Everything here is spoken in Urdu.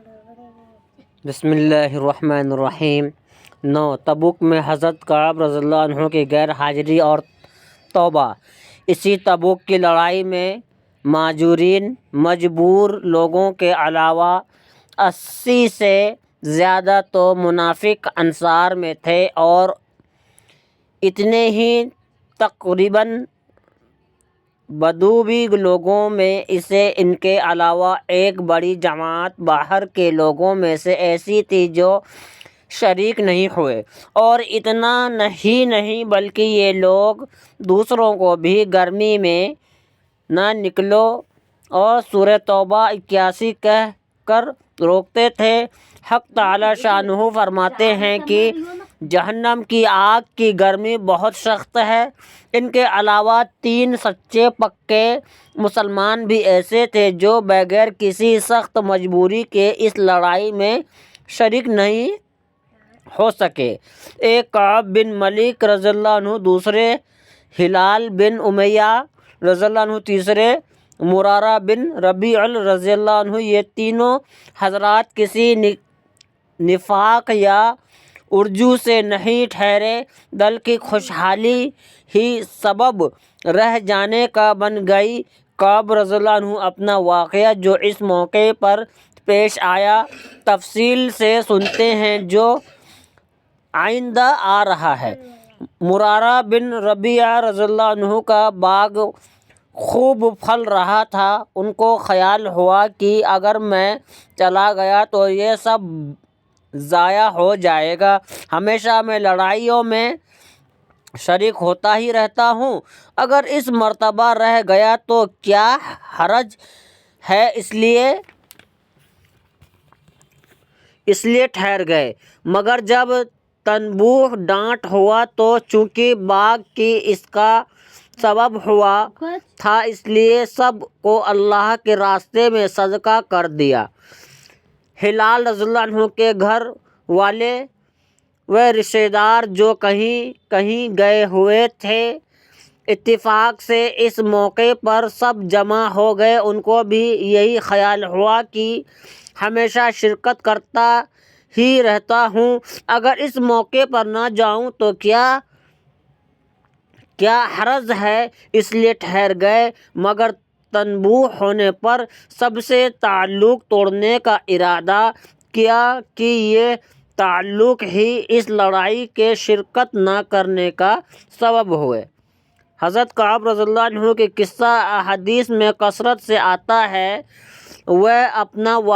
بسم اللہ الرحمن الرحیم۔ 9 تبوک میں حضرت کعب رضی اللہ عنہ کی غیر حاضری اور توبہ۔ اسی تبوک کی لڑائی میں مہاجرین مجبور لوگوں کے علاوہ 80 سے زیادہ تو منافق انصار میں تھے اور اتنے ہی تقریباً بدوی لوگوں میں سے۔ ان کے علاوہ ایک بڑی جماعت باہر کے لوگوں میں سے ایسی تھی جو شریک نہیں ہوئے، اور اتنا ہی نہیں بلکہ یہ لوگ دوسروں کو بھی گرمی میں نہ نکلو اور سورہ توبہ 81 کہہ کر روکتے تھے۔ حق تعالی شانہ فرماتے ہیں کہ جہنم کی آگ کی گرمی بہت سخت ہے۔ ان کے علاوہ 3 سچے پکے مسلمان بھی ایسے تھے جو بغیر کسی سخت مجبوری کے اس لڑائی میں شریک نہیں ہو سکے۔ ایک کعب بن مالک رضی اللہ عنہ، دوسرے ہلال بن امیہ رضی اللہ عنہ، تیسرے مرارہ بن ربیع رضی اللہ عنہ، یہ تینوں حضرات کسی نفاق یا عرجو سے نہیں ٹھہرے بلکہ خوشحالی ہی سبب رہ جانے کا بن گئی۔ کعب رضی اللہ عنہ اپنا واقعہ جو اس موقع پر پیش آیا تفصیل سے سنتے ہیں جو آئندہ آ رہا ہے۔ مرارہ بن ربیع رضی اللہ عنہ کا باغ خوب پھل رہا تھا۔ ان کو خیال ہوا کہ اگر میں چلا گیا تو یہ سب ضائع ہو جائے گا۔ ہمیشہ میں لڑائیوں میں شریک ہوتا ہی رہتا ہوں، اگر اس مرتبہ رہ گیا تو کیا حرج ہے، اس لیے ٹھہر گئے۔ مگر جب تنبوہ ڈانٹ ہوا تو چونکہ باغ کی اس کا سبب ہوا تھا، اس لیے سب کو اللہ کے راستے میں صدقہ کر دیا۔ ہلال رضی اللہ عنہ کے گھر والے و رشتہ دار جو کہیں کہیں گئے ہوئے تھے، اتفاق سے اس موقع پر سب جمع ہو گئے۔ ان کو بھی یہی خیال ہوا کہ ہمیشہ شرکت کرتا ہی رہتا ہوں، اگر اس موقع پر نہ جاؤں تو کیا حرج ہے، اس لیے ٹھہر گئے۔ مگر تنبوہ ہونے پر سب سے تعلق توڑنے کا ارادہ کیا کہ یہ تعلق ہی اس لڑائی کے شرکت نہ کرنے کا سبب ہوئے۔ حضرت کعب رضی اللہ عنہ کے قصہ احادیث میں کثرت سے آتا ہے۔ وہ اپنا